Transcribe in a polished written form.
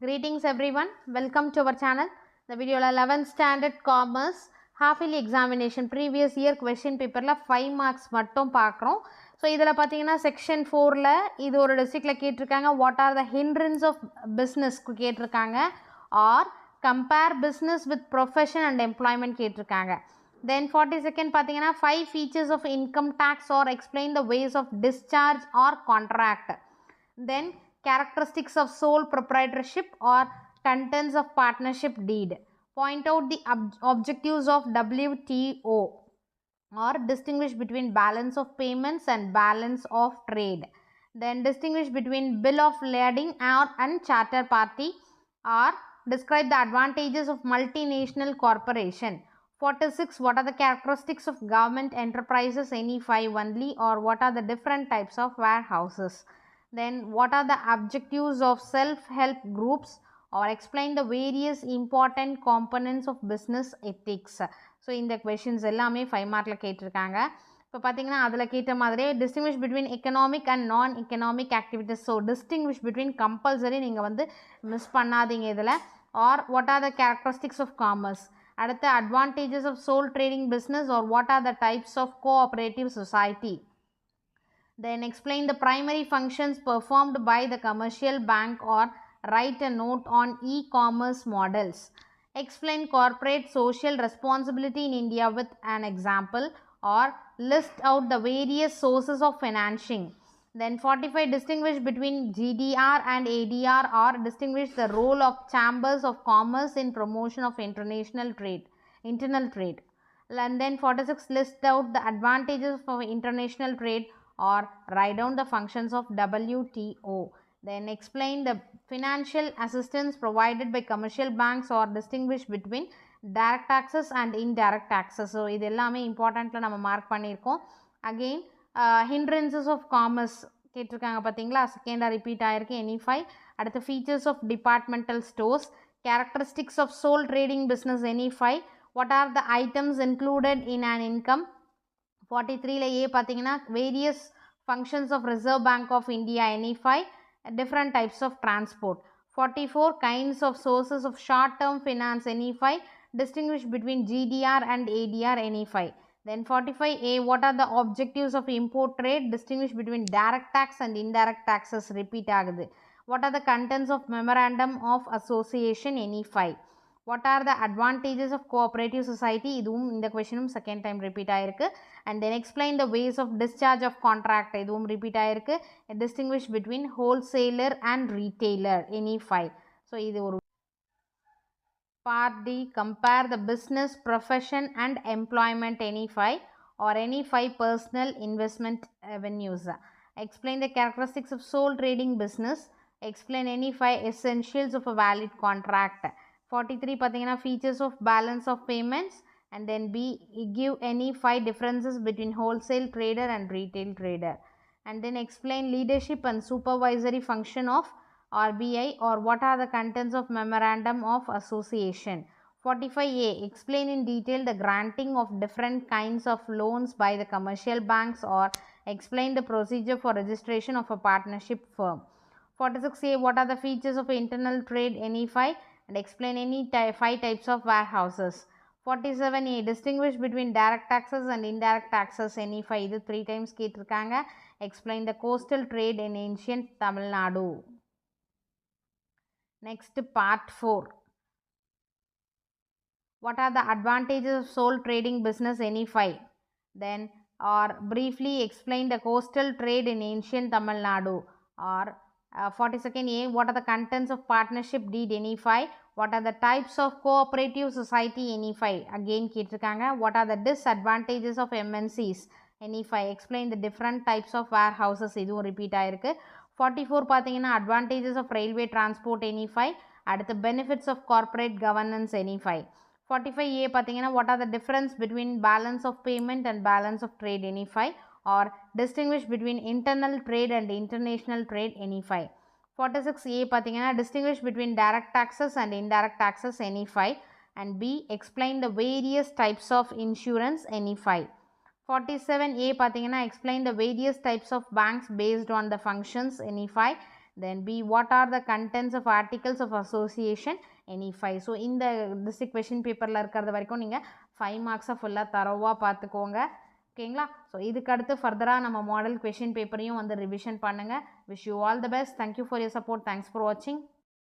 Greetings everyone, welcome to our channel. The video 11th standard commerce half yearly examination previous year question paper la 5 marks mattum paakrom. So idhula pathina section 4 la idu oru district la ketirukanga what are the hindrance of business ku ketirukanga or compare business with profession and employment ketirukanga. Then 42nd pathina 5 features of income tax or explain the ways of discharge or contract. Then characteristics of sole proprietorship or contents of partnership deed. Point out the objectives of WTO or distinguish between balance of payments and balance of trade. Then distinguish between bill of lading and charter party or describe the advantages of multinational corporation. 46. What are the characteristics of government enterprises, any 5 only, or what are the different types of warehouses. Then what are the objectives of self-help groups or explain the various important components of business ethics. So இந்த questions எல்லாமே 5 மார்க்ல கேட்டிருக்காங்க. இப்போ பார்த்தீங்கன்னா அதில் கேட்ட மாதிரியே distinguish between economic and non-economic activities. So distinguish between compulsory நீங்கள் வந்து மிஸ் பண்ணாதீங்க இதில். or what are the characteristics of commerce. அடுத்து advantages of sole trading business or what are the types of cooperative society. Then explain the primary functions performed by the commercial bank or write a note on e-commerce models. Explain corporate social responsibility in India with an example or list out the various sources of financing. Then 45. Distinguish between GDR and ADR or distinguish the role of chambers of commerce in promotion of internal trade. And then 46. List out the advantages of international trade or write down the functions of WTO. Then explain the financial assistance provided by commercial banks or distinguish between direct taxes and indirect taxes. So இது எல்லாமே இம்பார்ட்டண்ட்டில் நம்ம mark பண்ணியிருக்கோம். Again hindrances of commerce கேட்டிருக்காங்க பார்த்தீங்களா, செகண்டாக repeat ஆகிருக்கு any 5. அடுத்து features of departmental stores, characteristics of sole trading business any 5. what are the items included in an income. 43ல ஏ பார்த்தீங்கன்னா various functions of Reserve Bank of India any 5. different types of transport. 44 kinds of sources of short term finance any 5. distinguish between GDR and ADR any 5. Then 45A what are the objectives of import trade. distinguish between direct tax and indirect taxes repeat ஆகுது. what are the contents of memorandum of association any 5. what are the advantages of cooperative society. இதுவும் இந்த questionum second time repeat ஆயிருக்கு. and then explain the ways of discharge of contract. இதுவும் repeat ஆயிருக்கு. distinguish between wholesaler and retailer any 5. so இது ஒரு part D. compare the business, profession and employment any 5 or any 5 personal investment avenues. explain the characteristics of sole trading business. explain any 5 essentials of a valid contract. 43 பார்த்தீங்கன்னா features of balance of payments. and then B. give any 5 differences between wholesale trader and retail trader. and then explain leadership and supervisory function of RBI or what are the contents of memorandum of association. 45A. explain in detail the granting of different kinds of loans by the commercial banks or explain the procedure for registration of a partnership firm. 46A. what are the features of internal trade any 5 and explain any 5 types of warehouses. 47A. distinguish between direct taxes and indirect taxes any 5. இது 3 times கேட்டிருக்காங்க. explain the coastal trade in ancient Tamil Nadu. Next part 4. what are the advantages of sole trading business any 5. then or briefly explain the coastal trade in ancient Tamil Nadu. or 42nd A. what are the contents of partnership deed any 5. what are the types of cooperative society any 5. again கேட்டிருக்காங்க. what are the disadvantages of MNCs any 5. explain the different types of warehouses. இதுவும் repeat ஆயிருக்கு. 44 பார்த்தீங்கன்னா advantages of railway transport any 5. அடுத்து benefits of corporate governance any 5. 45A பார்த்தீங்கன்னா what are the difference between balance of payment and balance of trade any 5 or distinguish between internal trade and international trade any 5. 46A பார்த்தீங்கன்னா distinguish between direct taxes and indirect taxes any 5. and B. explain the various types of insurance any 5. 47A பார்த்தீங்கன்னா explain the various types of banks based on the functions any 5. Then B, what are the contents of articles of association, any 5. So இந்த district question பேப்பரில் இருக்கிறது வரைக்கும் நீங்கள் 5 மார்க்ஸை ஃபுல்லாக தரவாக பார்த்துக்கோங்க. ஓகேங்களா? ஸோ இதுக்கு அடுத்து ஃபர்தராக நம்ம மாடல் கொஷின் பேப்பரையும் வந்து ரிவிஷன் பண்ணுங்கள். Wish you all the best. Thank you for your support. Thanks for வாட்சிங்.